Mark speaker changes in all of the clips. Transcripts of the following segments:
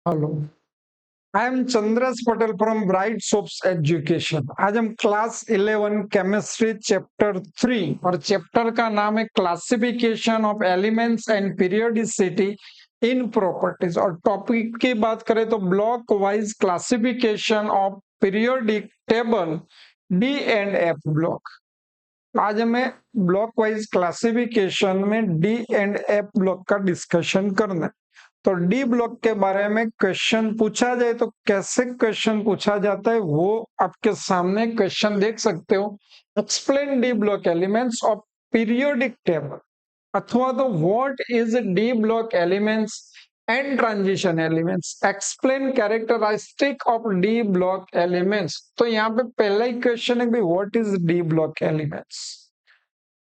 Speaker 1: Hello. I am Chandras Patel from Bright Soaps Education. आज हम class 11 chemistry chapter 3 और chapter का नाम है classification of elements and periodicity in properties. और टॉपिक की बात करें तो block wise classification of periodic table D and F block. आज हमें ब्लॉक वाइज क्लासिफिकेशन में डी एंड एफ ब्लॉक का डिस्कशन करना है। तो डी ब्लॉक के बारे में क्वेश्चन पूछा जाए तो कैसे क्वेश्चन पूछा जाता है वो आपके सामने क्वेश्चन देख सकते हो। Explain D block elements of periodic table, अथवा तो what is D block elements and transition elements, explain characteristic of D block elements. तो यहाँ पे पहला ही क्वेश्चन है भाई what is D block elements.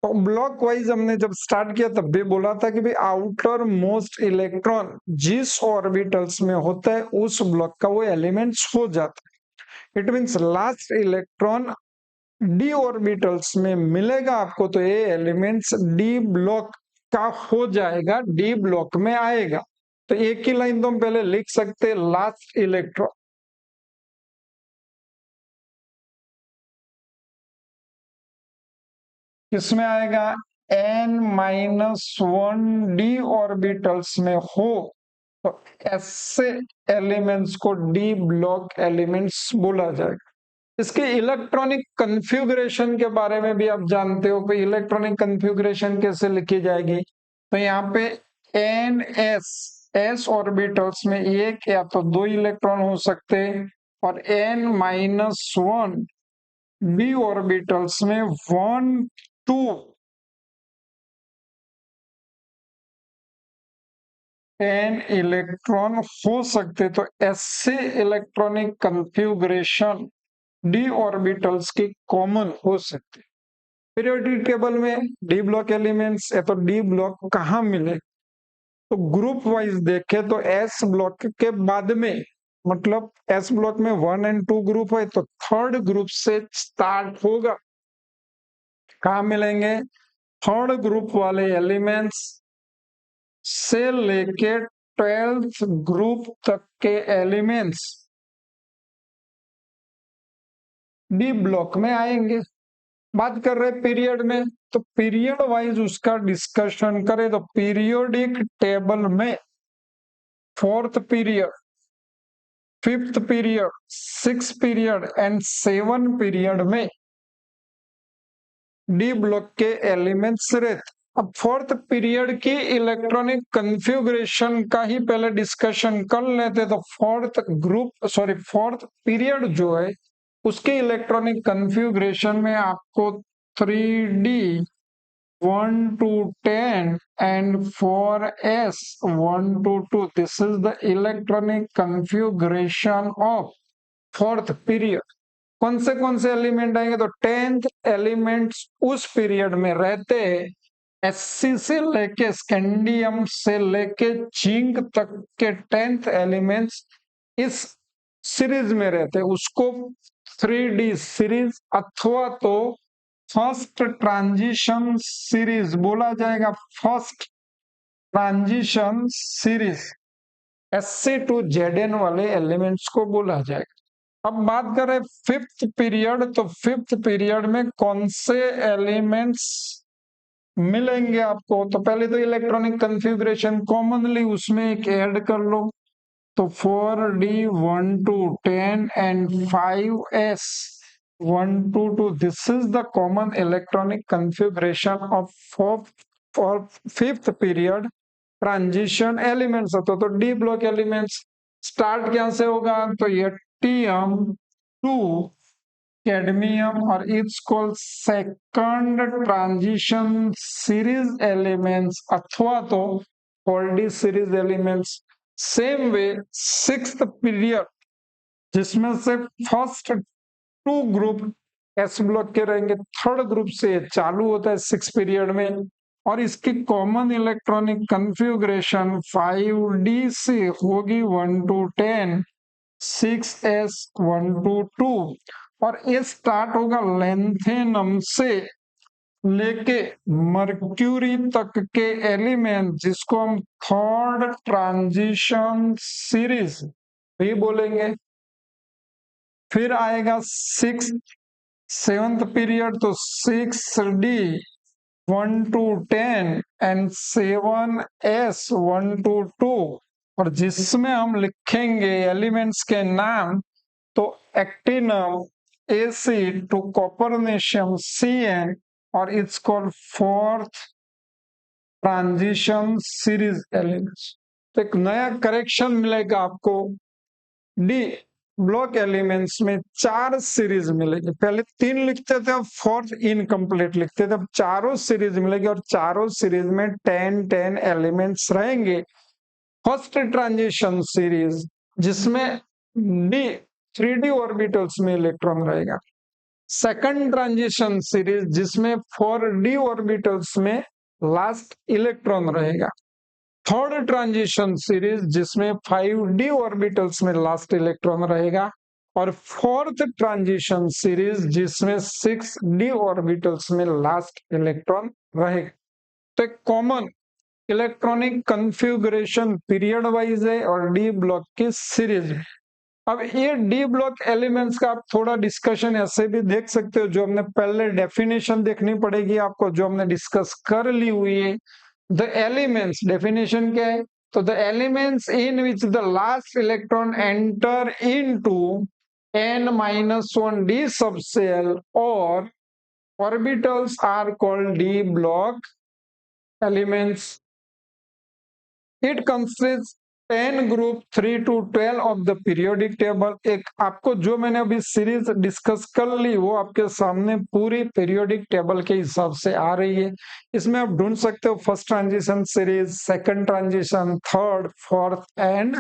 Speaker 1: तो ब्लॉक वाइज हमने जब स्टार्ट किया तब भी बोला था कि भाई आउटर मोस्ट इलेक्ट्रॉन जिस ऑर्बिटल्स में होता है उस ब्लॉक का वो एलिमेंट्स हो जाता है। It means last electron D orbitals में मिलेगा आपको तो ये एलिमेंट्स डी ब्लॉक का हो जाएगा, डी ब्लॉक में आएगा। तो एक ही लाइन तो हम पहले लिख सकते हैं, लास्ट इलेक्ट्रॉन किसमें आएगा, n-1 डी ऑर्बिटल्स में हो तो ऐसे एलिमेंट्स को डी ब्लॉक एलिमेंट्स बोला जाएगा। इसके इलेक्ट्रॉनिक कन्फिगुरेशन के बारे में भी आप जानते हो कि इलेक्ट्रॉनिक कन्फिगुरेशन कैसे लिखी जाएगी। तो यहाँ पे एस ऑर्बिटल्स में एक या तो दो इलेक्ट्रॉन हो सकते हैं और n-1 डी ऑर्बिटल्स में 1-2 एन इलेक्ट्रॉन हो सकते। तो ऐसे इलेक्ट्रॉनिक कन्फिगुरेशन डी ऑर्बिटल्स की कॉमन हो सकते। पीरियोडिक टेबल में डी ब्लॉक एलिमेंट्स है तो डी ब्लॉक कहाँ मिले, तो ग्रुप वाइज देखे तो एस ब्लॉक के बाद में, मतलब एस ब्लॉक में 1 और 2 ग्रुप है तो थर्ड ग्रुप से स्टार्ट होगा। कहाँ मिलेंगे, थर्ड ग्रुप वाले एलिमेंट्स से लेके 12th ग्रुप तक के एलिमेंट्स डी ब्लॉक में आएंगे। बात कर रहे पीरियड में तो पीरियड वाइज उसका डिस्कशन करें तो पीरियोडिक टेबल में fourth period, fifth period, six period and 7 period में डी ब्लॉक के एलिमेंट्स रहते। अब फोर्थ पीरियड की इलेक्ट्रॉनिक कन्फिगुरेशन का ही पहले डिस्कशन कर लेते तो फोर्थ पीरियड जो है उसके इलेक्ट्रॉनिक कन्फिगुरेशन में आपको 3D 1 to 10 and 4s 1 to 2, this is the electronic configuration of fourth period। कौन से एलिमेंट आएंगे तो 10th एलिमेंट्स उस पीरियड में रहते हैं। एससी से लेके स्कैंडियम से लेके जिंक तक के 10th एलिमेंट्स इस सीरीज में रहते हैं, उसको 3D सीरीज अथवा तो फर्स्ट ट्रांजिशन सीरीज बोला जाएगा। First transition series SC to ZN वाले एलिमेंट्स को बोला जाएगा। अब बात करें फिफ्थ पीरियड तो फिफ्थ पीरियड में कौन से एलिमेंट्स मिलेंगे आपको, तो पहले तो इलेक्ट्रॉनिक कन्फिगुरेशन कॉमनली उसमें एक ऐड कर लो तो 4D 1 to 10 and 5s 1 to 2, this is the common electronic configuration of fifth period transition elements होता तो डी ब्लॉक एलिमेंट्स स्टार्ट क्या से होगा तो ये टीएम टू कैडमियम और it's called second transition series elements अथवा तो 4D series elements. Same way sixth period जिसमें से फर्स्ट 2 ग्रुप एस ब्लॉक के रहेंगे, थर्ड ग्रुप से चालू होता है 6 पीरियड में और इसकी कॉमन इलेक्ट्रॉनिक कन्फिगुरेशन 5D से होगी 1 to 10, 6s 1 to 2 और ये स्टार्ट होगा लेंथेनम से लेके मर्क्यूरी तक के एलिमेंट, जिसको हम थर्ड ट्रांजिशन सीरीज भी बोलेंगे। फिर आएगा सिक्स सेवंथ पीरियड, तो 6D 1 to 10 and 7S 1 to 2, और जिसमें हम लिखेंगे एलिमेंट्स के नाम, तो एक्टिनम AC टू कॉपरनेशियम CN, और it's called fourth transition series elements. तो एक नया करेक्शन मिलेगा आपको, डी ब्लॉक एलिमेंट्स में 4 सीरीज मिलेगी। पहले 3 लिखते थे, अब फोर्थ इनकम्प्लीट लिखते थे, अब चारों सीरीज मिलेगी, और चारों सीरीज में 10 एलिमेंट्स रहेंगे। फर्स्ट ट्रांजिशन सीरीज जिसमें डी 3D ऑर्बिटल्स में इलेक्ट्रॉन रहेगा। सेकंड ट्रांजिशन सीरीज जिसमें 4D ऑर्बिटल्स में लास्ट इलेक्ट्रॉन रहेगा। थर्ड ट्रांजिशन सीरीज जिसमें 5D ऑर्बिटल्स में लास्ट इलेक्ट्रॉन रहेगा। और फोर्थ ट्रांजिशन सीरीज जिसमें 6D ऑर्बिटल्स में लास्ट इलेक्ट्रॉन रहेगा। तो एक common electronic configuration period wise है और डी ब्लॉक की सीरीज है। अब ये डी ब्लॉक एलिमेंट्स का आप थोड़ा डिस्कशन ऐसे भी देख सकते हो, जो हमने पहले डेफिनेशन देखनी पड़ेगी आपको, जो हमने डिस्कस कर ली हुई है। द एलिमेंट्स डेफिनेशन क्या है, तो the elements in which the last electron enter into n-1 d subshell और orbitals are called d block elements. It consists 10 group 3 to 12 of the periodic table। एक आपको जो मैंने अभी सीरीज डिस्कस कर ली वो आपके सामने पूरी पीरियोडिक टेबल के हिसाब से आ रही है। इसमें आप ढूंढ सकते हो first transition series, second transition, third, fourth and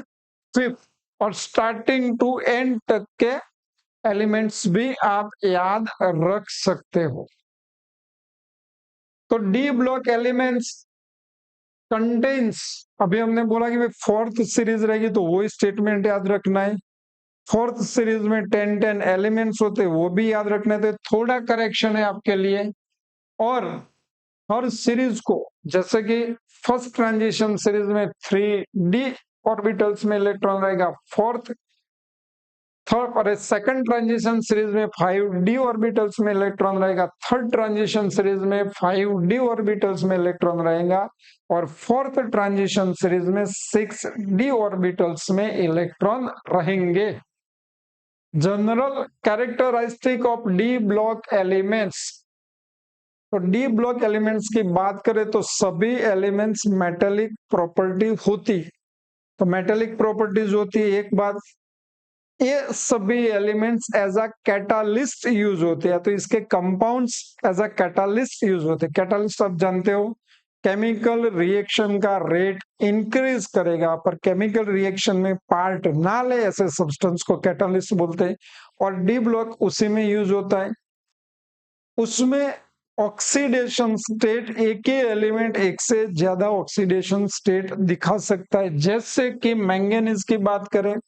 Speaker 1: fifth, और स्टार्टिंग टू एंड तक के एलिमेंट्स भी आप याद रख सकते हो। तो डी ब्लॉक एलिमेंट्स कंटेन्स, अभी हमने बोला कि भाई फोर्थ सीरीज रहेगी तो वो स्टेटमेंट याद रखना है। फोर्थ सीरीज में 10 एलिमेंट्स होते, वो भी याद रखने थे। थोड़ा करेक्शन है आपके लिए, और हर सीरीज को, जैसे कि फर्स्ट ट्रांजिशन सीरीज में 3D ऑर्बिटल्स में इलेक्ट्रॉन रहेगा, फोर्थ थर्ड और सेकंड ट्रांजिशन सीरीज में 5D ऑर्बिटल्स में इलेक्ट्रॉन रहेगा, थर्ड ट्रांजिशन सीरीज में 5D ऑर्बिटल्स में इलेक्ट्रॉन रहेगा, और फोर्थ ट्रांजिशन सीरीज में 6D ऑर्बिटल्स में इलेक्ट्रॉन रहेंगे। General characteristic of D block elements, तो डी ब्लॉक एलिमेंट्स की बात करें तो सभी एलिमेंट्स मेटेलिक प्रॉपर्टी होती, तो मेटेलिक प्रॉपर्टीज होती है। एक बात, ये सभी elements as a catalyst use होते हैं, तो इसके compounds as a catalyst use होते हैं। कैटालिस्ट आप जानते हो, केमिकल रिएक्शन का रेट इंक्रीज करेगा, पर केमिकल रिएक्शन में पार्ट ना ले ऐसे सब्सटेंस को कैटालिस्ट बोलते हैं, और डी ब्लॉक उसी में यूज होता है। उसमें ऑक्सीडेशन स्टेट, एक ही एलिमेंट एक से ज्यादा ऑक्सीडेशन स्टेट दिखा सकता है। जैसे कि मैंगनीज की बात करें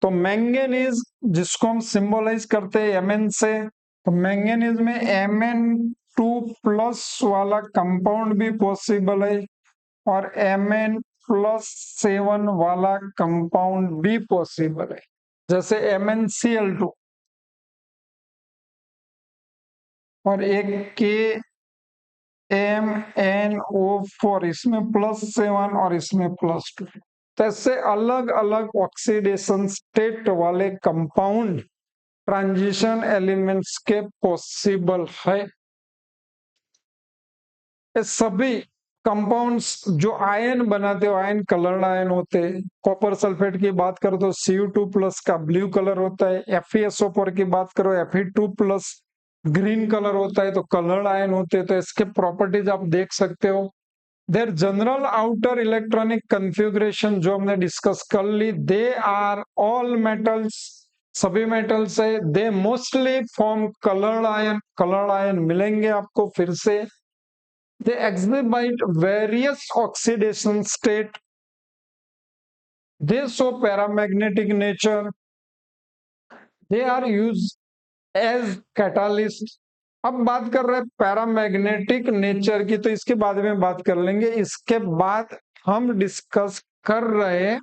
Speaker 1: तो मैंगनीज जिसको हम सिंबलाइज करते हैं Mn से, तो मैंगनीज में Mn2+ वाला कंपाउंड भी पॉसिबल है, और Mn+7 वाला कंपाउंड भी पॉसिबल है, जैसे MnCl2, और एक KMnO4, इसमें +7 और इसमें +2। तो ऐसे अलग अलग ऑक्सीडेशन स्टेट वाले कंपाउंड ट्रांजिशन एलिमेंट्स के पॉसिबल है। ये सभी कंपाउंड्स जो आयन बनाते हो, आयन कलर्ड आयन होते हैं। कॉपर सल्फेट की बात करो तो Cu2+ का ब्लू कलर होता है। FeSO4 की बात करो Fe2+ ग्रीन कलर होता है, तो कलर्ड आयन होते हैं। तो इसके प्रॉपर्टीज आप देख सकते हो। Their general outer electronic configuration जो हमने डिस्कस कर ली, दे आर ऑल मेटल्स, सभी मेटल्स है। They mostly form coloured ion, coloured ion मिलेंगे आपको फिर से। दे exhibit various oxidation state, they show paramagnetic nature, they are used as catalyst, अब बात कर रहे हैं पैरामैग्नेटिक नेचर की, तो इसके बाद में बात कर लेंगे। इसके बाद हम डिस्कस कर रहे हैं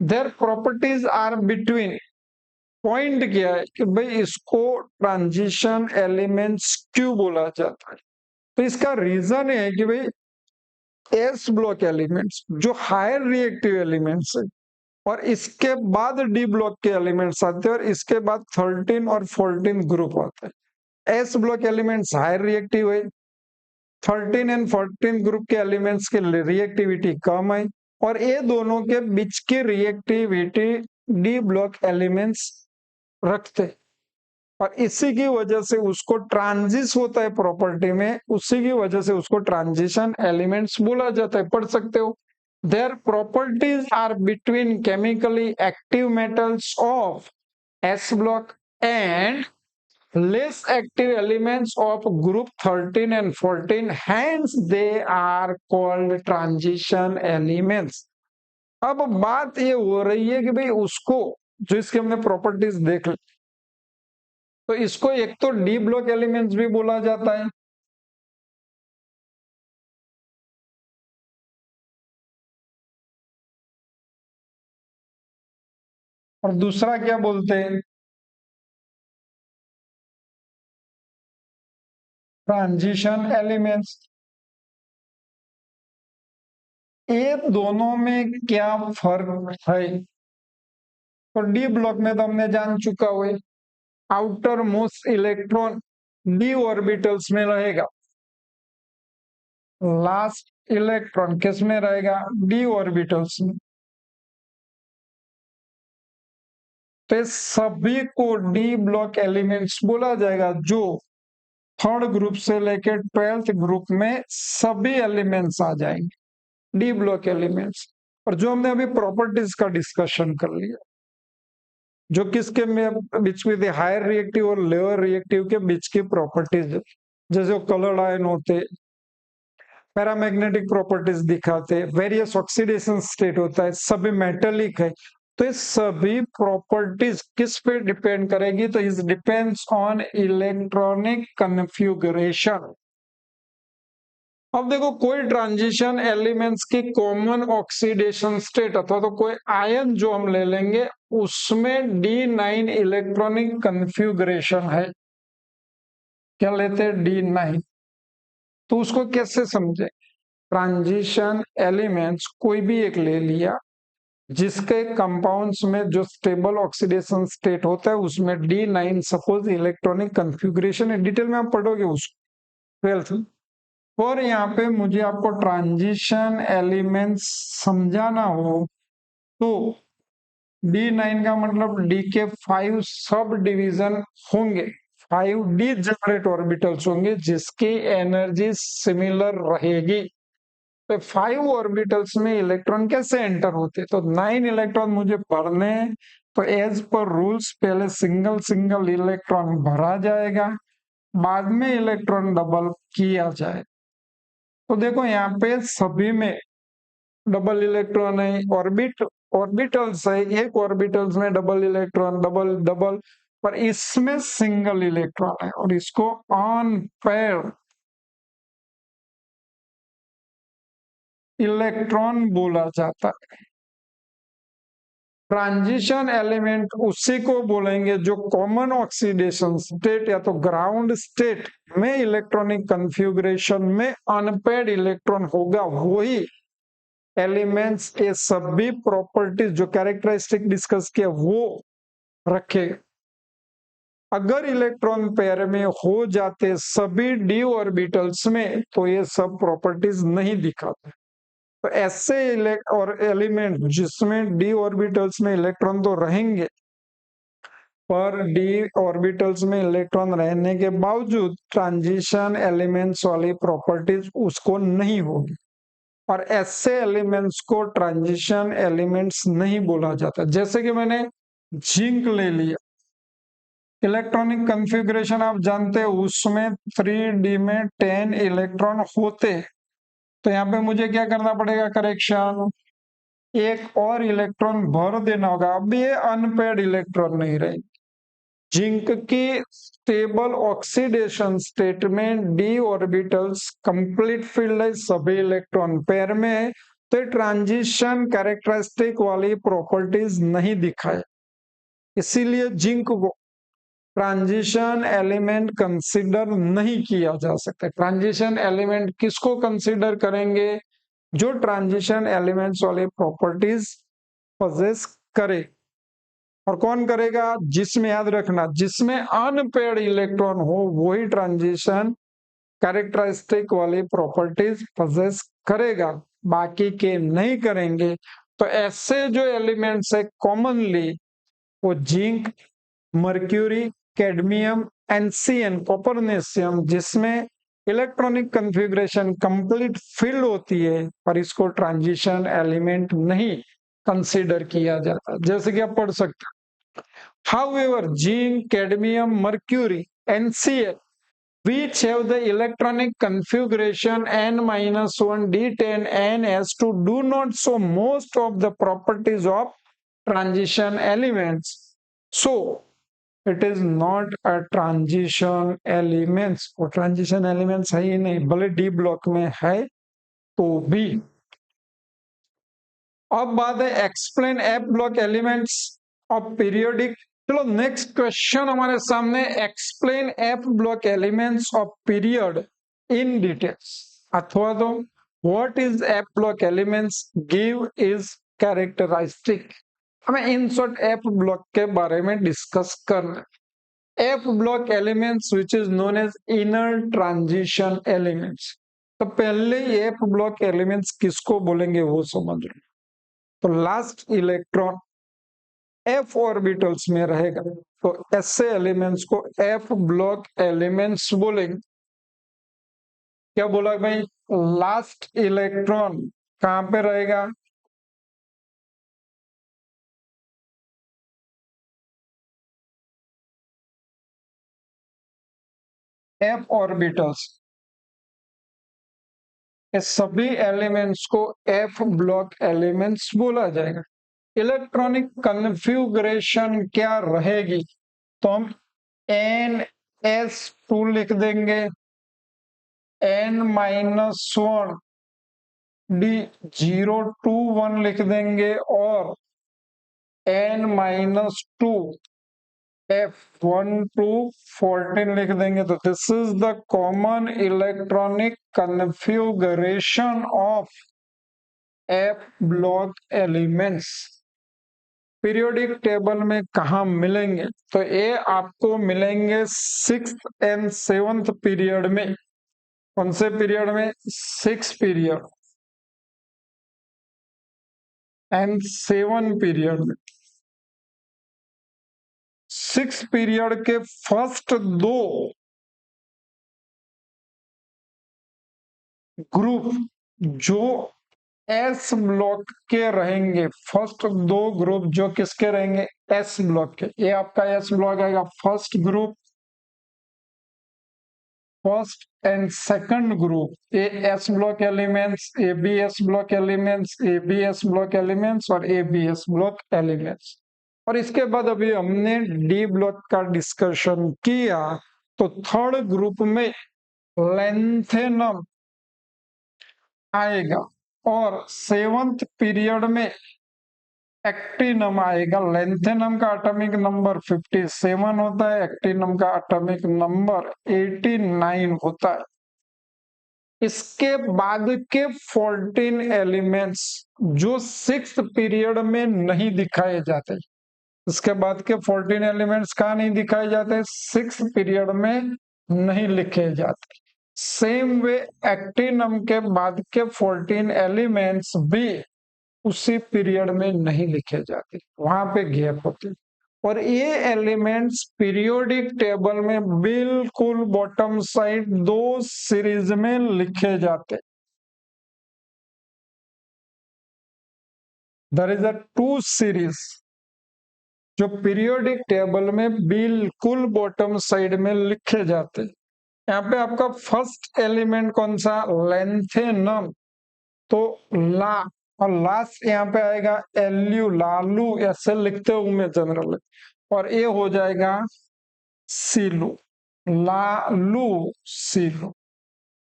Speaker 1: their properties are between. Point क्या है कि भाई इसको ट्रांजिशन एलिमेंट्स क्यों बोला जाता है? तो इसका रीजन है कि भाई एस ब्लॉक एलिमेंट्स जो हायर रिएक्टिव एलिमेंट्स है, और इसके बाद डी ब्लॉक के एलिमेंट्स आते हैं, और इसके बाद 13 और 14 ग्रुप आते हैं। S block elements higher reactive है, 13 एंड 14 ग्रुप के एलिमेंट्स की रिएक्टिविटी कम है, और ये दोनों के बीच की रिएक्टिविटी डी ब्लॉक एलिमेंट्स रखते, और इसी की वजह से उसको ट्रांजिस होता है प्रॉपर्टी में, उसी की वजह से उसको ट्रांजिशन एलिमेंट्स बोला जाता है। पढ़ सकते हो, their properties are between chemically active metals of S block and less active elements of group 13 and 14, hence they are called transition elements। अब बात ये हो रही है कि भाई उसको, जो इसके हमने प्रॉपर्टीज देख ली, तो इसको एक तो डी ब्लॉक एलिमेंट्स भी बोला जाता है, और दूसरा क्या बोलते हैं, ट्रांजिशन एलिमेंट्स। ये दोनों में क्या फर्क है? तो डी ब्लॉक में तो हमने जान चुका हुआ है, outer most electron D orbitals में रहेगा, लास्ट इलेक्ट्रॉन किस में रहेगा? डी ऑर्बिटल्स में। तो सभी को डी ब्लॉक एलिमेंट्स बोला जाएगा, जो थर्ड ग्रुप से लेकर 12th ग्रुप में सभी एलिमेंट्स आ जाएंगे डी ब्लॉक एलिमेंट्स। और जो हमने अभी प्रॉपर्टीज का डिस्कशन कर लिया, जो किसके में बीच में हायर रिएक्टिव और लोअर रिएक्टिव के बीच की प्रॉपर्टीज, जैसे कलर्ड आयन होते, पैरामैग्नेटिक प्रॉपर्टीज दिखाते, वेरियस ऑक्सीडेशन स्टेट होता है, सभी मेटेलिक है, तो ये सभी प्रॉपर्टीज किस पे डिपेंड करेगी? तो इस डिपेंड्स ऑन इलेक्ट्रॉनिक कन्फ्यूगरेशन। अब देखो, कोई ट्रांजिशन एलिमेंट्स की कॉमन ऑक्सीडेशन स्टेट अथवा तो कोई आयन जो हम ले लेंगे, उसमें D9 इलेक्ट्रॉनिक कन्फ्यूगरेशन है। क्या लेते हैं? D9। तो उसको कैसे समझे? ट्रांजिशन एलिमेंट्स कोई भी एक ले लिया, जिसके कंपाउंड्स में जो स्टेबल ऑक्सीडेशन स्टेट होता है उसमें D9 सपोज इलेक्ट्रॉनिक कन्फ्यूगरेशन है, डिटेल में आप पढ़ोगे उसको 12th में। और यहाँ पे मुझे आपको ट्रांजिशन एलिमेंट्स समझाना हो तो D9 का मतलब D के 5 सब डिवीजन होंगे, 5D जनरेट ऑर्बिटल्स होंगे जिसकी एनर्जी सिमिलर रहेगी। तो 5 ऑर्बिटल्स में इलेक्ट्रॉन कैसे एंटर होते? तो 9 इलेक्ट्रॉन मुझे भरने, तो एज पर रूल्स पहले सिंगल सिंगल इलेक्ट्रॉन भरा जाएगा, बाद में इलेक्ट्रॉन डबल किया जाए। तो देखो यहाँ पे सभी में डबल इलेक्ट्रॉन है, ऑर्बिटल्स है, एक ऑर्बिटल्स में डबल इलेक्ट्रॉन, डबल डबल, पर इसमें सिंगल इलेक्ट्रॉन है, और इसको ऑन पेयर इलेक्ट्रॉन बोला जाता है। ट्रांजिशन एलिमेंट उसी को बोलेंगे जो कॉमन ऑक्सीडेशन स्टेट या तो ग्राउंड स्टेट में इलेक्ट्रॉनिक कन्फ्यूगरेशन में अनपेड इलेक्ट्रॉन होगा, वही एलिमेंट्स के सभी प्रॉपर्टीज जो कैरेक्टरिस्टिक डिस्कस किया वो रखे। अगर इलेक्ट्रॉन पेयर में हो जाते सभी डी ऑर्बिटल्स में, तो ये सब प्रॉपर्टीज नहीं दिखाते। तो ऐसे और एलिमेंट जिसमें डी ऑर्बिटल्स में इलेक्ट्रॉन तो रहेंगे, पर डी ऑर्बिटल्स में इलेक्ट्रॉन रहने के बावजूद ट्रांजिशन एलिमेंट्स वाली प्रॉपर्टीज उसको नहीं होगी, और ऐसे एलिमेंट्स को ट्रांजिशन एलिमेंट्स नहीं बोला जाता। जैसे कि मैंने जिंक ले लिया, इलेक्ट्रॉनिक कन्फिग्रेशन आप जानते हैं, उसमें 3D में 10 इलेक्ट्रॉन होते हैं। तो यहाँ पे मुझे क्या करना पड़ेगा? करेक्शन, एक और इलेक्ट्रॉन भर देना होगा। अब ये अनपेड इलेक्ट्रॉन नहीं रहेगी, जिंक की स्टेबल ऑक्सीडेशन स्टेट में डी ऑर्बिटल्स कंप्लीट फील्ड है, सभी इलेक्ट्रॉन पेयर में है, तो ट्रांजिशन कैरेक्टरिस्टिक वाली प्रॉपर्टीज नहीं दिखाए, इसीलिए जिंक को ट्रांजिशन एलिमेंट कंसीडर नहीं किया जा सकता। ट्रांजिशन एलिमेंट किसको कंसीडर करेंगे? जो ट्रांजिशन एलिमेंट्स वाली प्रॉपर्टीज पोजेस करे। और कौन करेगा? जिसमें, याद रखना, जिसमें अनपेयर्ड इलेक्ट्रॉन हो वही ट्रांजिशन कैरेक्टरिस्टिक वाली प्रॉपर्टीज पोजेस करेगा, बाकी के नहीं करेंगे। तो ऐसे जो एलिमेंट्स है कॉमनली वो जिंक, मर्क्यूरी, कैडमियम, एनसीएन, कॉपरनेशियम, जिसमें इलेक्ट्रॉनिक कॉन्फ़िगरेशन कंप्लीट फिल्ड होती है पर इसको ट्रांजिशन एलिमेंट नहीं कंसीडर किया जाता, जैसे कि आप पढ़ सकते हैं। However, zinc, cadmium, mercury, NCl, which have the electronic configuration n-1 d10 ns2, do not show most of the properties of transition elements. So, it is not a transition elements. और transition elements है ही नहीं, भले D block में है तो भी। अब बात है explain F block elements of periodic. चलो नेक्स्ट क्वेश्चन हमारे सामने, explain F block elements of period in details, अथवा तो what is F block elements, give is characteristic. हमें इन शॉर्ट एफ ब्लॉक के बारे में डिस्कस करना है। F block elements which is known as inner transition elements. तो पहले एफ ब्लॉक एलिमेंट्स किसको बोलेंगे वो समझ लो। तो लास्ट इलेक्ट्रॉन एफ ऑर्बिटल्स में रहेगा, तो ऐसे एलिमेंट्स को एफ ब्लॉक एलिमेंट्स बोलेंगे। क्या बोला भाई? लास्ट इलेक्ट्रॉन कहां पे रहेगा? F orbitals. सभी एलिमेंट्स को एफ ब्लॉक एलिमेंट्स बोला जाएगा। इलेक्ट्रॉनिक कन्फ्यूगरेशन क्या रहेगी? तो हम NS2 लिख देंगे, n-1 D021 लिख देंगे और n-2 F1 to 14 लिख देंगे। तो this is the common electronic configuration of F block elements. Periodic table में कहा मिलेंगे? तो ये आपको मिलेंगे 6th and 7th पीरियड में। कौन से पीरियड में? 6 पीरियड एंड 7 पीरियड में। 6 पीरियड के फर्स्ट 2 ग्रुप जो एस ब्लॉक के रहेंगे, फर्स्ट 2 ग्रुप जो किसके रहेंगे? एस ब्लॉक के। ये आपका एस ब्लॉक आएगा, first group, first and second group A S block elements, A B S block elements, A B S block elements और A B S block elements. और इसके बाद अभी हमने डी ब्लॉक का डिस्कशन किया, तो थर्ड ग्रुप में लेंथेनम आएगा और 7th पीरियड में एक्टिनम आएगा। लेंथेनम का एटॉमिक नंबर 57 होता है, एक्टिनम का एटॉमिक नंबर 89 होता है। इसके बाद के 14 एलिमेंट्स जो 6th पीरियड में नहीं दिखाए जाते, इसके बाद के 14 एलिमेंट्स कहाँ नहीं दिखाए जाते? 6th पीरियड में नहीं लिखे जाते। सेम वे एक्टिनम के बाद के 14 एलिमेंट्स भी उसी पीरियड में नहीं लिखे जाते, वहां पे गैप होते। और ये एलिमेंट्स पीरियोडिक टेबल में बिल्कुल बॉटम साइड 2 सीरीज में लिखे जाते। देयर इज अ 2 सीरीज जो पीरियोडिक टेबल में बिल्कुल बॉटम साइड में लिखे जाते। यहाँ पे आपका फर्स्ट एलिमेंट कौन सा? लेंथेनम। तो ला और लास्ट यहाँ पे आएगा एल्यू, लालू, ऐसे लिखते हूं मैं जनरल। और ये हो जाएगा सीलू, लालू सीलू।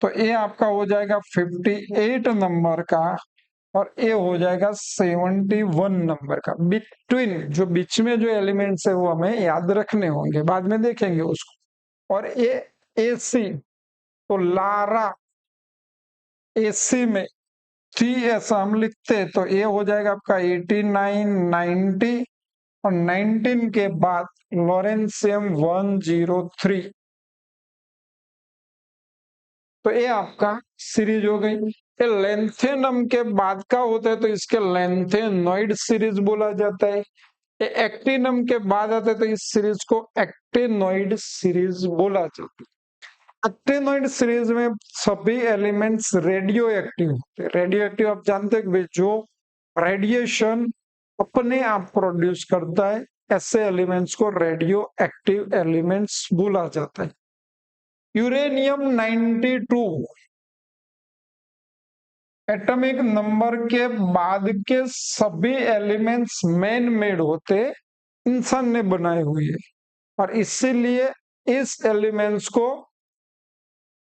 Speaker 1: तो ये आपका हो जाएगा 58 नंबर का और ये हो जाएगा 71 नंबर का। बिटवीन जो बीच में जो एलिमेंट्स है वो हमें याद रखने होंगे, बाद में देखेंगे उसको। और ये एसी, तो लारा एसी में थी ऐसा हम लिखते हैं, तो ये हो जाएगा आपका 89 90 और 19 के बाद लॉरेंसियम 103। तो ये आपका सीरीज हो गई। ये लेंथेनम के बाद का होता है तो इसके लेंथेनॉइड सीरीज बोला जाता है। ये एक्टिनम के बाद आता है तो इस सीरीज को एक्टिनॉइड सीरीज बोला जाता है। एक्टिनॉइड सीरीज में सभी एलिमेंट्स रेडियो एक्टिव होते हैं। रेडियो एक्टिव आप जानते हैं कि जो रेडिएशन अपने आप प्रोड्यूस करता है, ऐसे एलिमेंट्स को रेडियो एक्टिव एलिमेंट्स बोला जाता है। यूरेनियम 92 एटॉमिक नंबर के बाद के सभी एलिमेंट्स मैन मेड होते, इंसान ने बनाए हुए, और इसीलिए इस एलिमेंट्स को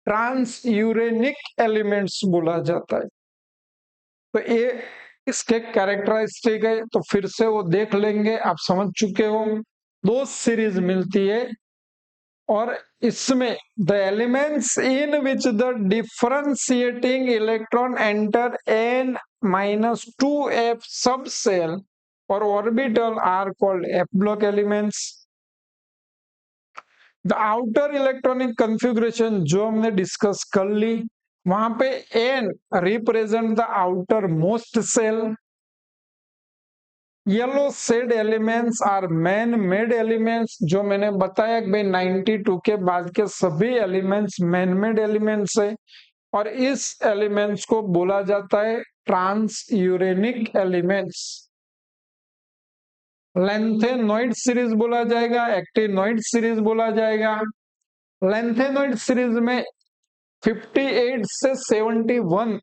Speaker 1: ट्रांस यूरेनिक एलिमेंट्स बोला जाता है। तो ये इसके कैरेक्टरिस्टिक है, तो फिर से वो देख लेंगे, आप समझ चुके हो। दो सीरीज मिलती है और इसमें the elements in which the differentiating electron enter n-2f sub shell और orbital are called f block elements. The outer electronic configuration जो हमने डिस्कस कर ली, वहां पे n represent the outermost shell. Yellow shaded elements are man made elements, जो मैंने बताया कि भाई 92 के बाद के सभी एलिमेंट्स मैन मेड एलिमेंट्स है, और इस एलिमेंट्स को बोला जाता है transuranic elements. Lanthanoid series बोला जाएगा, एक्टिनॉइड सीरीज बोला जाएगा। लेंथेनॉइड सीरीज में 58 से 71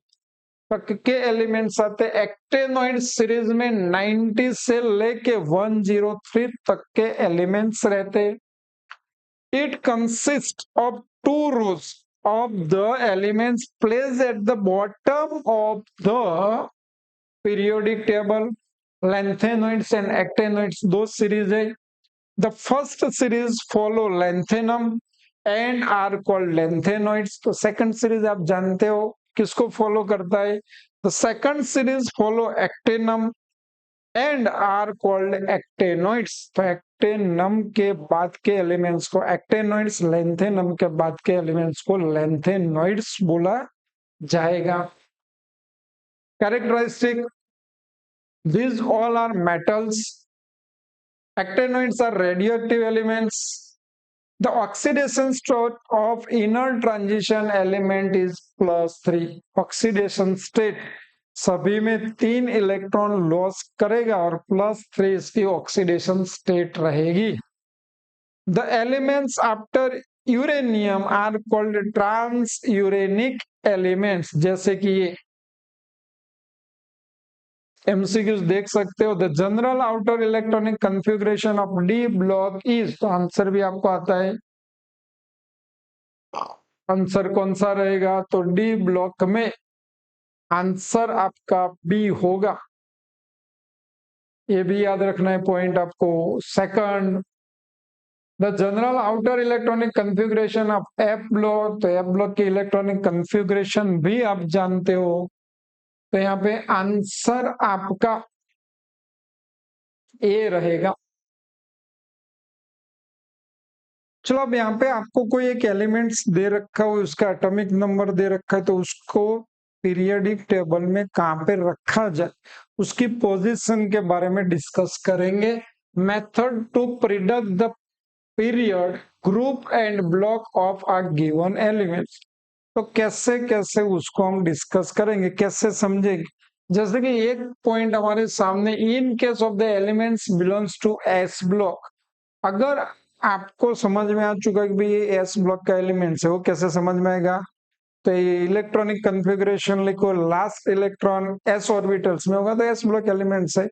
Speaker 1: तक के एलिमेंट्स आते। एक्टेनॉइड सीरीज में 90 से लेके 103 तक के एलिमेंट्स रहते। It consist of 2 rows of the elements placed at the bottom of the periodic table. Lanthanoids and actinoids दो सीरीज है। The first series follow lanthanum and are called lanthanoids. तो second series आप जानते हो किसको follow करता है। The second series follow actinum and are called actinoids. तो एक्टेनम के बाद के एलिमेंट्स को एक्टेनॉइड्स, लेंथेनम के बाद के एलिमेंट्स को लेंथेनॉइड्स बोला जाएगा। Characteristic, these all are metals. Actinoids are radioactive elements. The oxidation state of inner transition element is +3. Oxidation state सभी में 3 इलेक्ट्रॉन लॉस करेगा और +3 इसकी ऑक्सीडेशन स्टेट रहेगी। The elements after uranium are called trans-uranic elements, जैसे कि ये MCQs देख सकते हो। The general outer electronic configuration of D block is, तो आंसर भी आपको आता है। आंसर कौन सा रहेगा, तो डी ब्लॉक में आंसर आपका बी होगा। ये भी याद रखना है पॉइंट आपको। Second, the general outer electronic configuration of F block, तो एफ ब्लॉक की इलेक्ट्रॉनिक कॉन्फ़िगरेशन भी आप जानते हो। तो यहाँ पे आंसर आपका ए रहेगा। चलो अब यहाँ पे आपको कोई एक एलिमेंट्स दे रखा हो, उसका एटॉमिक नंबर दे रखा है, तो उसको पीरियोडिक टेबल में कहाँ पे रखा जाए उसकी पोजीशन के बारे में डिस्कस करेंगे। Method to predict the period group and block of a given elements, तो कैसे कैसे उसको हम डिस्कस करेंगे, कैसे समझेंगे। जैसे कि एक पॉइंट हमारे सामने, in case of the elements belongs to S block, अगर आपको समझ में आ चुका है कि भाई ये एस ब्लॉक का एलिमेंट्स है, वो कैसे समझ में आएगा, तो ये इलेक्ट्रॉनिक कॉन्फ़िगरेशन लिखो, लास्ट इलेक्ट्रॉन एस ऑर्बिटल्स में होगा तो एस ब्लॉक एलिमेंट्स है।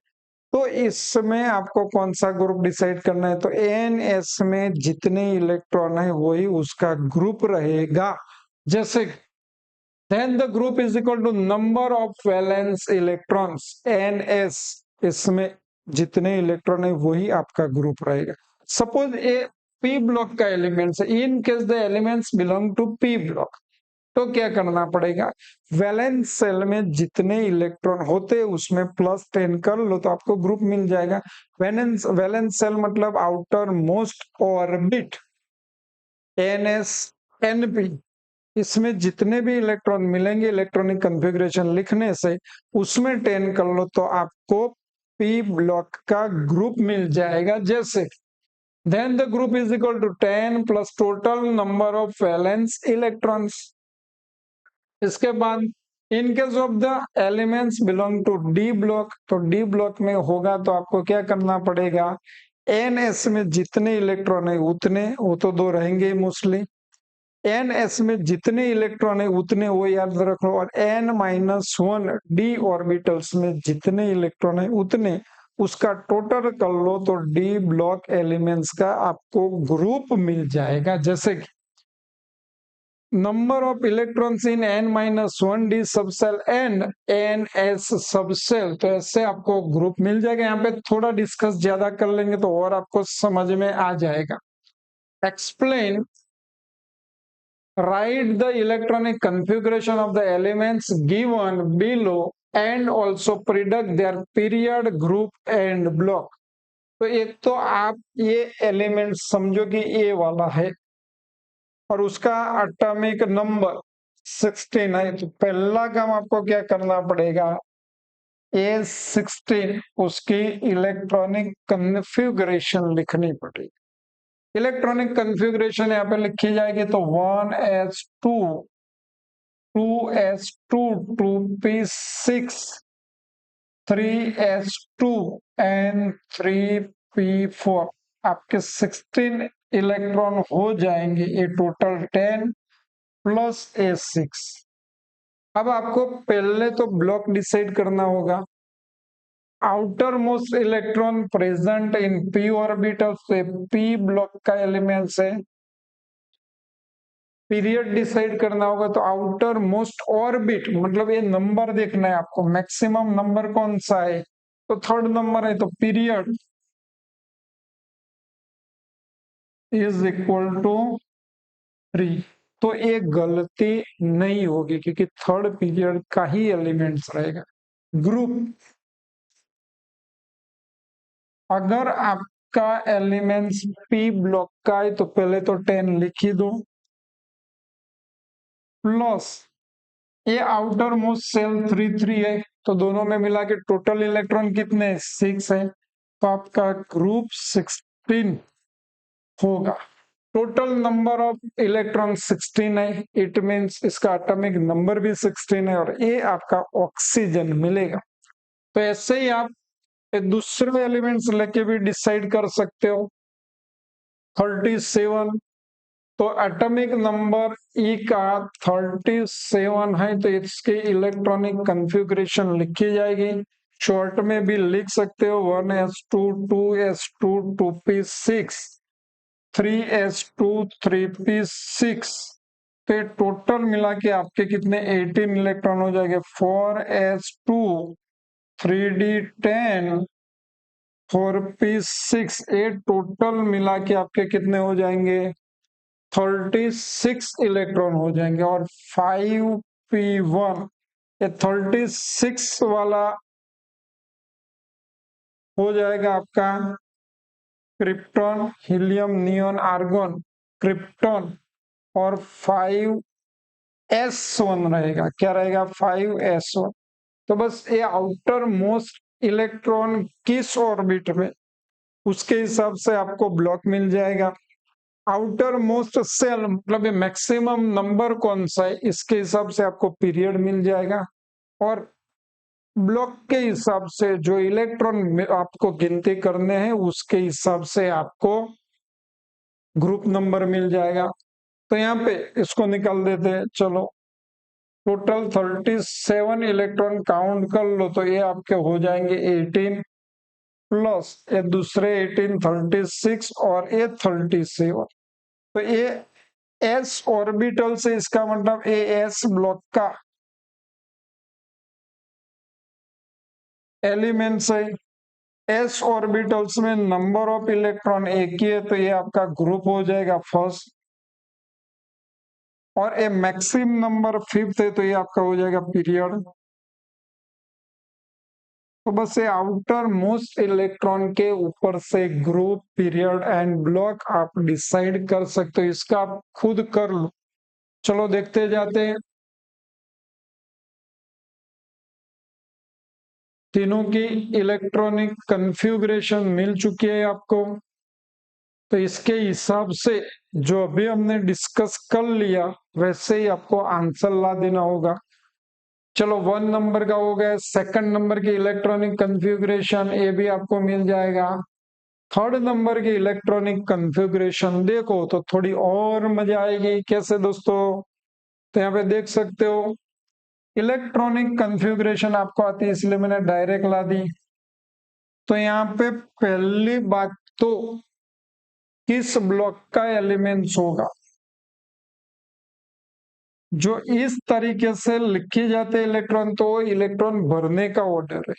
Speaker 1: तो इसमें आपको कौन सा ग्रुप डिसाइड करना है, तो एन एस में जितने इलेक्ट्रॉन है वही उसका ग्रुप रहेगा। जैसे then the group is equal to number of valence electrons ns, इसमें जितने इलेक्ट्रॉन है वही आपका ग्रुप रहेगा। सपोज ए पी ब्लॉक का एलिमेंट्स है, in case the elements belong to P block, तो क्या करना पड़ेगा, वैलेंस सेल में जितने इलेक्ट्रॉन होते हैं उसमें +10 कर लो तो आपको ग्रुप मिल जाएगा। वैलेंस सेल मतलब outer most orbit NS NP, इसमें जितने भी इलेक्ट्रॉन मिलेंगे इलेक्ट्रॉनिक कॉन्फ़िगरेशन लिखने से उसमें 10 कर लो तो आपको पी ब्लॉक का ग्रुप मिल जाएगा। जैसे then the group is equal to 10 plus total number of valence electrons। इसके बाद in case of the elements belong to D block, तो डी ब्लॉक में होगा तो आपको क्या करना पड़ेगा, एन एस में जितने इलेक्ट्रॉन है उतने, वो तो 2 रहेंगे मोस्टली, एन एस में जितने इलेक्ट्रॉन है उतने वो याद रख लो, और n-1 डी ऑर्बिटल्स में जितने इलेक्ट्रॉन है उतने, उसका टोटल कर लो तो डी ब्लॉक एलिमेंट्स का आपको ग्रुप मिल जाएगा। जैसे कि number of electrons in n-1 D subshell N S subshell, तो ऐसे आपको ग्रुप मिल जाएगा। यहाँ पे थोड़ा डिस्कस ज्यादा कर लेंगे तो और आपको समझ में आ जाएगा। Explain, write the electronic configuration of the elements given below and also predict their period, group and block। तो एक तो आप ये एलिमेंट समझो कि ए वाला है और उसका एटॉमिक नंबर 16 है, तो पहला काम आपको क्या करना पड़ेगा, A16 उसकी इलेक्ट्रॉनिक कन्फिगरेशन लिखनी पड़ेगी। इलेक्ट्रॉनिक कन्फिगरेशन यहाँ पे लिखी जाएगी तो 1s2 2s2 2p6 3s2 and 3p4, आपके 16 इलेक्ट्रॉन हो जाएंगे, ये टोटल 10 प्लस A6। अब आपको पहले तो ब्लॉक डिसाइड करना होगा, outer most electron present in p orbital से p ब्लॉक का एलिमेंट्स है। पीरियड डिसाइड करना होगा तो आउटर मोस्ट ऑर्बिट मतलब ये नंबर देखना है आपको, मैक्सिमम नंबर कौन सा है, तो 3rd नंबर है, तो पीरियड इज इक्वल टू 3। तो ये गलती नहीं होगी क्योंकि 3rd पीरियड का ही एलिमेंट्स रहेगा। ग्रुप, अगर आपका एलिमेंट्स पी ब्लॉक का है तो पहले तो 10 लिख ही दो, प्लस ये आउटर मोस्ट सेल 3 है तो दोनों में मिला के टोटल इलेक्ट्रॉन कितने 6 है, तो आपका ग्रुप 16 होगा। टोटल नंबर ऑफ इलेक्ट्रॉन 16 है, इट मींस इसका एटॉमिक नंबर भी 16 है और ये आपका ऑक्सीजन मिलेगा। तो ऐसे ही आप दूसरे एलिमेंट्स लेके भी डिसाइड कर सकते हो। 37, तो एटॉमिक नंबर ई का 37 है तो इसकी इलेक्ट्रॉनिक कॉन्फ़िगरेशन लिखी जाएगी, शॉर्ट में भी लिख सकते हो 1s2 2s2 2p6 3s2 3p6। तो ये टोटल मिला के आपके कितने 18 इलेक्ट्रॉन हो जाएंगे, 4s2 3d10 4p6, ये टोटल मिला के आपके कितने हो जाएंगे 36 इलेक्ट्रॉन हो जाएंगे। और 5p1 ये 36 वाला हो जाएगा आपका krypton helium neon argon krypton, और 5s1 रहेगा, क्या रहेगा 5s1। तो बस ये आउटर मोस्ट इलेक्ट्रॉन किस ऑर्बिट में उसके हिसाब से आपको ब्लॉक मिल जाएगा। आउटर मोस्ट सेल मतलब ये मैक्सिमम नंबर कौन सा है इसके हिसाब से आपको पीरियड मिल जाएगा, और ब्लॉक के हिसाब से जो इलेक्ट्रॉन आपको गिनती करने हैं उसके हिसाब से आपको ग्रुप नंबर मिल जाएगा। तो यहाँ पे इसको निकाल देते हैं, चलो टोटल 37 इलेक्ट्रॉन काउंट कर लो तो ये आपके हो जाएंगे 18, प्लस ये दूसरे 1836 और A37। तो ये एस ऑर्बिटल से, इसका मतलब ए एस ब्लॉक का एलिमेंट्स है। एस ऑर्बिटल्स में नंबर ऑफ इलेक्ट्रॉन एक ही है, तो ये आपका ग्रुप हो जाएगा फर्स्ट। और ए मैक्सिमम नंबर फिफ्थ है, तो ये आपका हो जाएगा पीरियड। तो बस ये आउटर मोस्ट इलेक्ट्रॉन के ऊपर से ग्रुप, पीरियड एंड ब्लॉक आप डिसाइड कर सकते हो, इसका आप खुद कर लो। चलो देखते जाते हैं। तीनों की इलेक्ट्रॉनिक कन्फिग्रेशन मिल चुकी है आपको। तो इसके हिसाब से जो अभी हमने डिस्कस कर लिया वैसे ही आपको आंसर ला देना होगा। चलो 1 नंबर का हो गया। सेकंड नंबर की इलेक्ट्रॉनिक कन्फिग्रेशन ये भी आपको मिल जाएगा। थर्ड नंबर की इलेक्ट्रॉनिक कन्फिग्रेशन देखो तो थोड़ी और मजा आएगी। कैसे दोस्तों? तो यहाँ पे देख सकते हो इलेक्ट्रॉनिक कन्फिग्रेशन आपको आती है, इसलिए मैंने डायरेक्ट ला दी। तो यहाँ पे पहली बात तो किस ब्लॉक का एलिमेंट्स होगा, जो इस तरीके से लिखे जाते हैं इलेक्ट्रॉन, तो इलेक्ट्रॉन भरने का ऑर्डर है।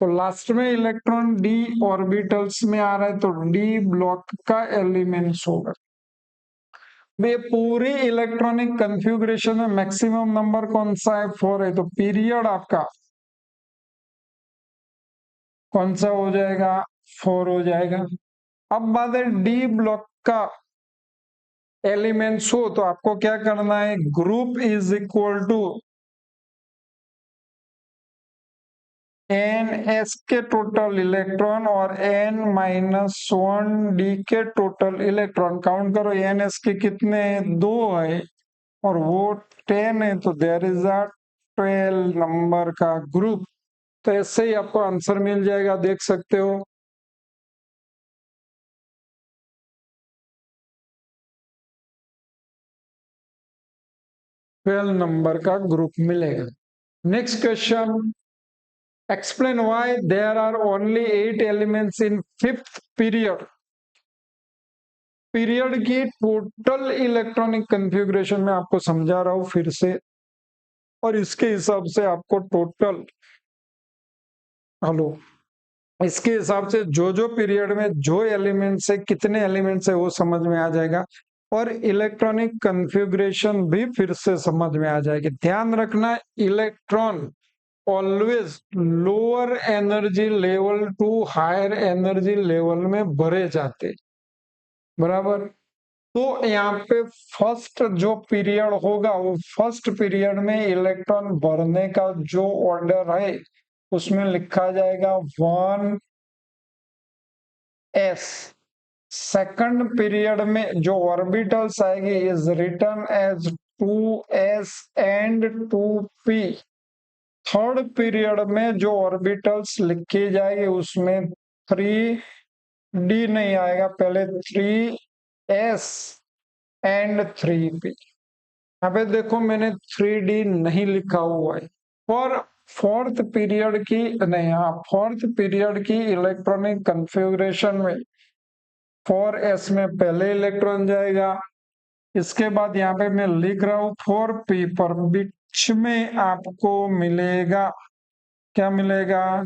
Speaker 1: तो लास्ट में इलेक्ट्रॉन डी ऑर्बिटल्स में आ रहा है, तो डी ब्लॉक का एलिमेंट्स होगा। ये पूरी इलेक्ट्रॉनिक कन्फिग्रेशन में मैक्सिमम नंबर कौन सा है? 4 है, तो पीरियड आपका कौन सा हो जाएगा? 4 हो जाएगा। अब बात है डी ब्लॉक का एलिमेंट्स हो, तो आपको क्या करना है? Group is equal to N S के टोटल इलेक्ट्रॉन और एन माइनस वन डी के टोटल इलेक्ट्रॉन। काउंट करो, एन एस के कितने हैं? 2 है और वो 10 है, तो देयर इज अ 12 नंबर का ग्रुप। तो ऐसे ही आपको आंसर मिल जाएगा, देख सकते हो। 12 नंबर का ग्रुप मिलेगा। Next question, explain why there are only 8 elements in fifth period. Period की टोटल इलेक्ट्रॉनिक कन्फिग्रेशन में आपको समझा रहा हूं फिर से, और इसके हिसाब से आपको टोटल, हेलो, इसके हिसाब से जो जो पीरियड में जो एलिमेंट्स है, कितने एलिमेंट्स है, वो समझ में आ जाएगा। और इलेक्ट्रॉनिक कन्फिग्रेशन भी फिर से समझ में आ जाएगी। ध्यान रखना, electron always lower energy level to higher energy level में भरे जाते, बराबर। तो यहाँ पे फर्स्ट जो पीरियड होगा, वो फर्स्ट पीरियड में इलेक्ट्रॉन भरने का जो ऑर्डर है उसमें लिखा जाएगा 1s। सेकंड पीरियड में जो ऑर्बिटल्स आएगी is written as 2s and 2p। Third period में जो ऑर्बिटल्स लिखे जाएंगे उसमें 3d नहीं आएगा, पहले 3s एंड 3p। यहाँ पे देखो मैंने 3d नहीं लिखा हुआ है। और फोर्थ पीरियड की नहीं, हाँ, फोर्थ पीरियड की इलेक्ट्रॉनिक कन्फिग्रेशन में 4s में पहले इलेक्ट्रॉन जाएगा। इसके बाद यहाँ पे मैं लिख रहा हूं 4p पर बीच में आपको मिलेगा, क्या मिलेगा?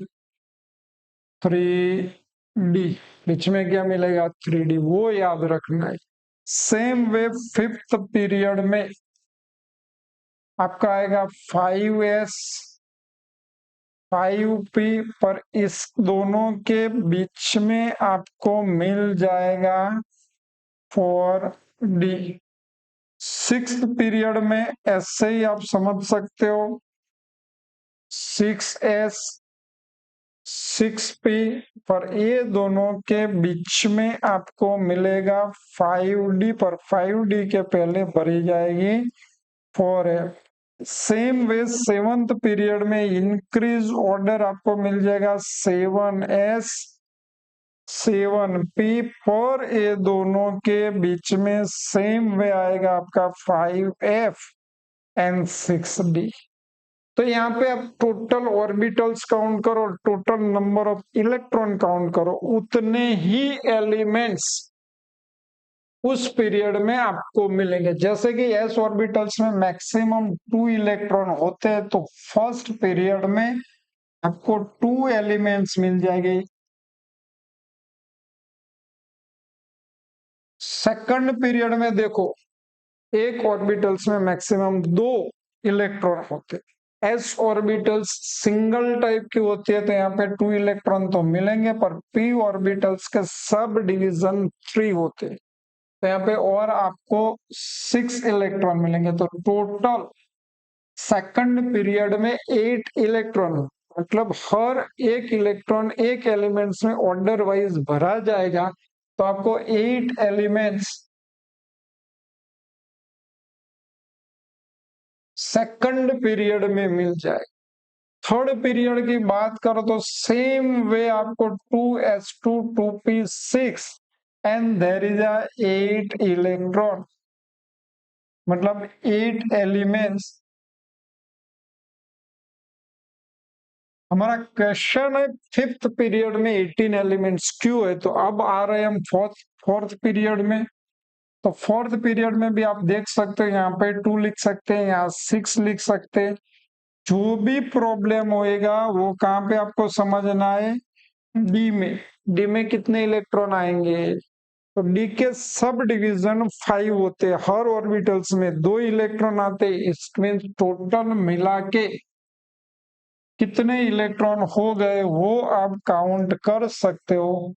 Speaker 1: 3d। बीच में क्या मिलेगा? 3d, वो याद रखना है। सेम वे फिफ्थ पीरियड में आपका आएगा 5s 5p पर इस दोनों के बीच में आपको मिल जाएगा 4d। सिक्स्थ पीरियड में ऐसे ही आप समझ सकते हो 6s 6p पर ये दोनों के बीच में आपको मिलेगा 5d पर 5d के पहले भरी जाएगी 4f। Same way seventh period में इंक्रीज ऑर्डर आपको मिल जाएगा 7s 7p पर ये दोनों के बीच में सेम वे आएगा आपका 5f एंड 6d। तो यहाँ पे आप टोटल ऑर्बिटल्स काउंट करो, total number of electron count करो, उतने ही एलिमेंट्स उस पीरियड में आपको मिलेंगे। जैसे कि एस ऑर्बिटल्स में मैक्सिमम 2 इलेक्ट्रॉन होते हैं, तो फर्स्ट पीरियड में आपको 2 एलिमेंट्स मिल जाएंगे। सेकंड पीरियड में देखो, एक ऑर्बिटल्स में मैक्सिमम 2 इलेक्ट्रॉन होते हैं। एस ऑर्बिटल्स सिंगल टाइप की होती है, तो यहाँ पे 2 इलेक्ट्रॉन तो मिलेंगे, पर पी ऑर्बिटल्स के सब डिवीजन 3 होते हैं, तो यहाँ पे और आपको 6 इलेक्ट्रॉन मिलेंगे। तो टोटल सेकंड पीरियड में 8 इलेक्ट्रॉन, मतलब हर एक इलेक्ट्रॉन एक एलिमेंट्स में ऑर्डर वाइज भरा जाएगा, तो आपको 8 एलिमेंट्स सेकंड पीरियड में मिल जाए। थर्ड पीरियड की बात करो तो सेम वे आपको 2s2 2p6 and there is a 8 electron, मतलब 8 एलिमेंट्स। हमारा क्वेश्चन है फिफ्थ पीरियड में 18 एलिमेंट्स क्यों है, तो अब आ रहे हैं हम फोर्थ पीरियड में। तो फोर्थ पीरियड में भी आप देख सकते हो, यहाँ पे 2 लिख सकते हैं, यहाँ 6 लिख सकते हैं। जो भी प्रॉब्लम होएगा वो कहाँ पे आपको समझना है, डी में। डी में कितने इलेक्ट्रॉन आएंगे, तो डी के सब डिवीजन 5 होते हैं, हर ऑर्बिटल्स में 2 इलेक्ट्रॉन आते हैं। इसमें टोटल मिला के कितने इलेक्ट्रॉन हो गए वो आप काउंट कर सकते हो।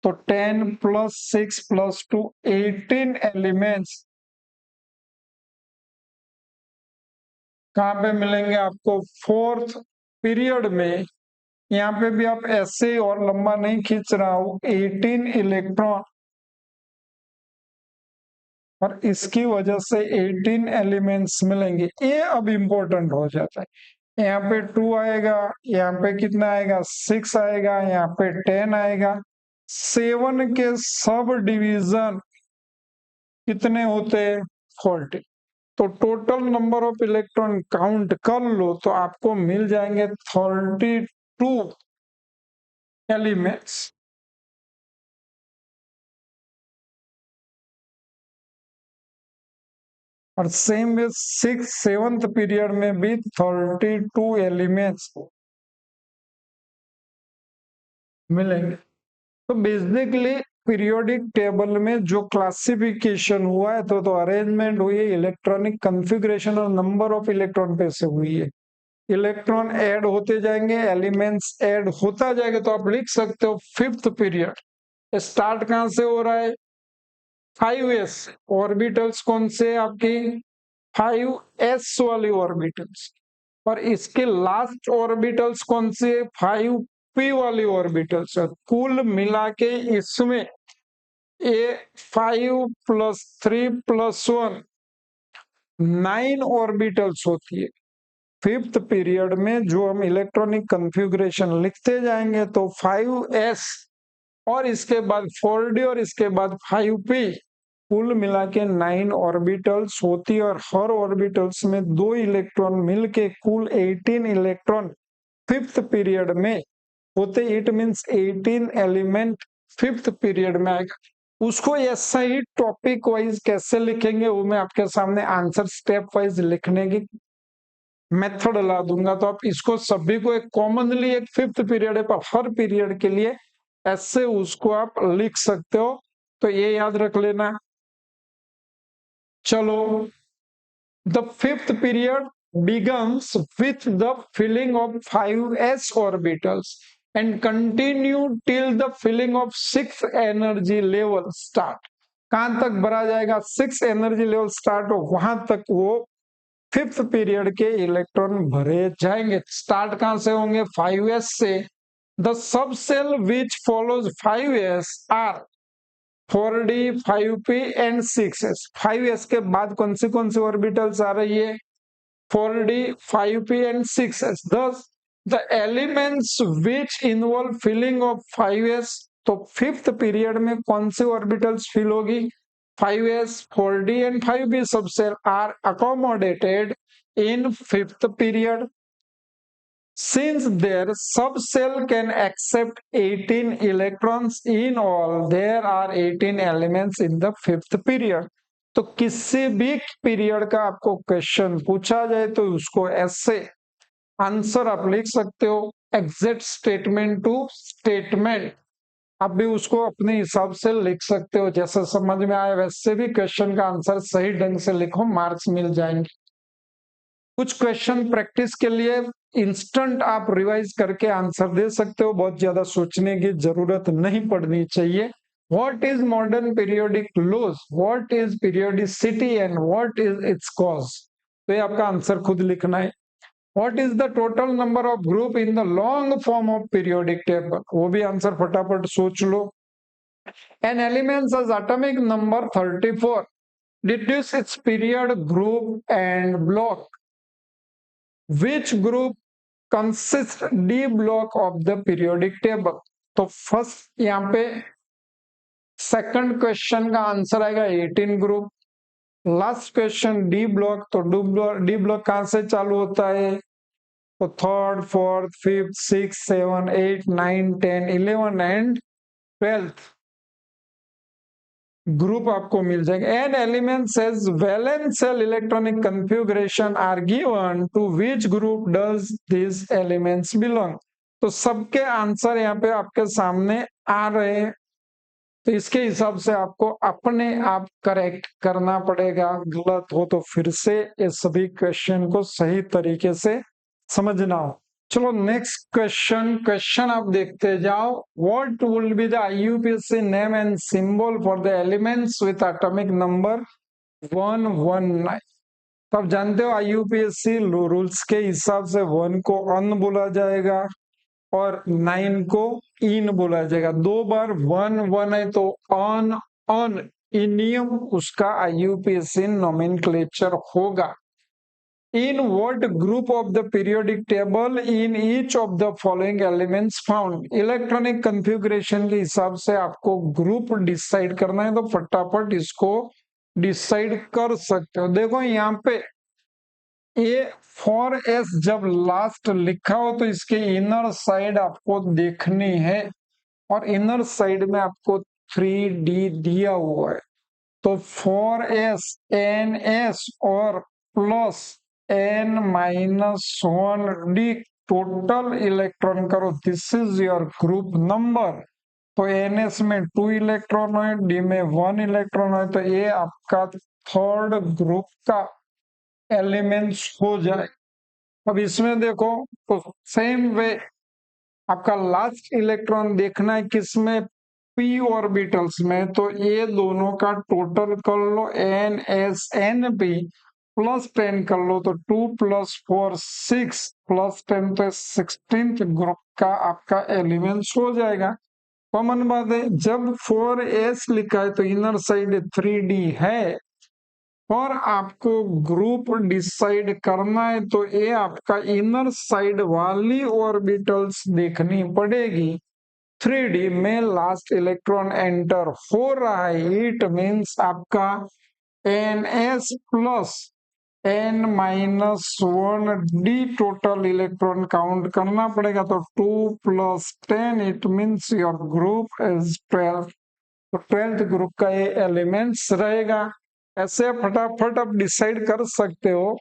Speaker 1: तो 10 + 6 + 2 18 एलिमेंट्स कहाँ पे मिलेंगे आपको, फोर्थ पीरियड में। यहाँ पे भी आप ऐसे और लंबा नहीं खींच रहा हूं, 18 इलेक्ट्रॉन, और इसकी वजह से 18 एलिमेंट्स मिलेंगे। ये अब इंपॉर्टेंट हो जाता है। यहाँ पे 2 आएगा, यहाँ पे कितना आएगा, 6 आएगा, यहाँ पे 10 आएगा। 7 के सब डिवीजन कितने होते हैं, 40। तो total number of electron count कर लो तो आपको मिल जाएंगे 32 एलिमेंट्स। और सेम वे सेवंथ पीरियड में भी 32 एलिमेंट्स मिलेंगे। तो बेसिकली पीरियोडिक टेबल में जो क्लासिफिकेशन हुआ है, तो अरेंजमेंट हुई है इलेक्ट्रॉनिक कॉन्फ़िगरेशन और नंबर ऑफ इलेक्ट्रॉन पे से हुई है। इलेक्ट्रॉन ऐड होते जाएंगे, एलिमेंट्स ऐड होता जाएगा। तो आप लिख सकते हो फिफ्थ पीरियड स्टार्ट कहां से हो रहा है, 5s। ऑर्बिटल्स कौन से आपकी, 5s वाली ऑर्बिटल्स। और इसके लास्ट ऑर्बिटल्स कौन से, 5p वाली ऑर्बिटल्स। कुल मिला के इसमें ये 5 + 3 + 1 9 ऑर्बिटल्स होती है। फिफ्थ पीरियड में जो हम इलेक्ट्रॉनिक कॉन्फ़िगरेशन लिखते जाएंगे, तो 5s और इसके बाद 4d और इसके बाद 5p, कुल मिला के 9 ऑर्बिटल्स होती है। और हर ऑर्बिटल्स में 2 इलेक्ट्रॉन मिलके कुल 18 इलेक्ट्रॉन फिफ्थ पीरियड में होते। It means 18 element fifth period में आएगा। उसको ऐसा ही टॉपिक वाइज कैसे लिखेंगे वो मैं आपके सामने आंसर स्टेप वाइज लिखने की मेथड ला दूंगा। तो आप इसको सभी को एक कॉमनली एक फिफ्थ पीरियड है, पर हर पीरियड के लिए ऐसे उसको आप लिख सकते हो। तो ये याद रख लेना। चलो, the fifth period begins with the filling of 5s orbitals and continue till the filling of 6 energy level start। कहां तक भरा जाएगा, 6 एनर्जी लेवल स्टार्ट हो वहां तक वो फिफ्थ पीरियड के इलेक्ट्रॉन भरे जाएंगे। स्टार्ट कहां से होंगे, 5s से। The sub shell which follows 5s are 4d 5p and 6s। 5s के बाद कौन सी ऑर्बिटल्स आ रही है, 4d 5p and 6s। Thus the elements which involve filling of 5s, तो फिफ्थ पीरियड में कौन सी ऑर्बिटल्स फिल होगी, 5s 4d and 5p subshell are accommodated in fifth period. Since their subcell can accept 18 electrons in all, there are 18 elements in the fifth period. तो किसी भी period का आपको question पूछा जाए तो उसको ऐसे आंसर आप लिख सकते हो, एग्जैक्ट स्टेटमेंट टू स्टेटमेंट। आप भी उसको अपने हिसाब से लिख सकते हो, जैसे समझ में आए वैसे भी क्वेश्चन का आंसर सही ढंग से लिखो, मार्क्स मिल जाएंगे। कुछ क्वेश्चन प्रैक्टिस के लिए इंस्टेंट आप रिवाइज करके आंसर दे सकते हो, बहुत ज्यादा सोचने की जरूरत नहीं पड़नी चाहिए। What is modern periodic laws, what is periodicity and what is its cause, तो ये आपका आंसर खुद लिखना है। What is the total number of group in the long form of periodic table, वो भी आंसर फटाफट सोच लो। An element has atomic number 34, deduce its period, group and block. Which group consists D block of the periodic table? तो first यहाँ पे second question का answer आएगा 18 group. Last question D block, तो डी ब्लॉक कहां से चालू होता है? तो third, fourth, fifth, six, 7, 8, 9, 10, 11 and 12th group आपको मिल जाएगा। An element's valence shell electronic configuration are given to which group does this elements belong. तो सबके आंसर यहाँ पे आपके सामने आ रहे हैं, तो इसके हिसाब से आपको अपने आप करेक्ट करना पड़ेगा, गलत हो तो फिर से ये सभी क्वेश्चन को सही तरीके से समझना हो। चलो नेक्स्ट क्वेश्चन आप देखते जाओ। What will be the IUPAC name and symbol for the elements with atomic number 119। तो आप जानते हो आईयूपीएसी रूल्स के हिसाब से 1 को अन बोला जाएगा और 9 को इन बोला जाएगा। 2 बार 1 है तो अन इनियम उसका आईयूपीएसी नोमेनक्लेचर होगा। In what group of the periodic table in each of the following elements found? Electronic configuration के हिसाब से आपको ग्रुप डिसाइड करना है, तो फटाफट इसको डिसाइड कर सकते हो। देखो यहाँ पे ए 4s जब लास्ट लिखा हो तो इसके इनर साइड आपको देखनी है, और इनर साइड में आपको 3D दिया हुआ है। तो 4s ns और प्लस n-1d टोटल इलेक्ट्रॉन करो, this is your group number. तो ns में 2 इलेक्ट्रॉन है, d में 1 इलेक्ट्रॉन है, तो ये आपका थर्ड ग्रुप का एलिमेंट्स हो जाए। अब इसमें देखो तो सेम वे आपका लास्ट इलेक्ट्रॉन देखना है किसमें? p ऑर्बिटल्स में, तो ये दोनों का टोटल कर लो NsNp प्लस 10 कर लो, तो 2 + 4 6 प्लस 10 तो 16th ग्रुप का आपका एलिमेंट्स हो जाएगा। कॉमन बात है, जब 4s लिखा है तो इनर साइड 3D है और आपको ग्रुप डिसाइड करना है, तो ये आपका इनर साइड वाली ऑर्बिटल्स देखनी पड़ेगी। 3D में लास्ट इलेक्ट्रॉन एंटर हो रहा है, इट मींस आपका ns plus n-1d total electron count करना पड़ेगा, तो 2 + 10 it means your group is 12। तो 12th ग्रुप का ये एलिमेंट्स रहेगा। ऐसे फटाफट आप डिसाइड कर सकते हो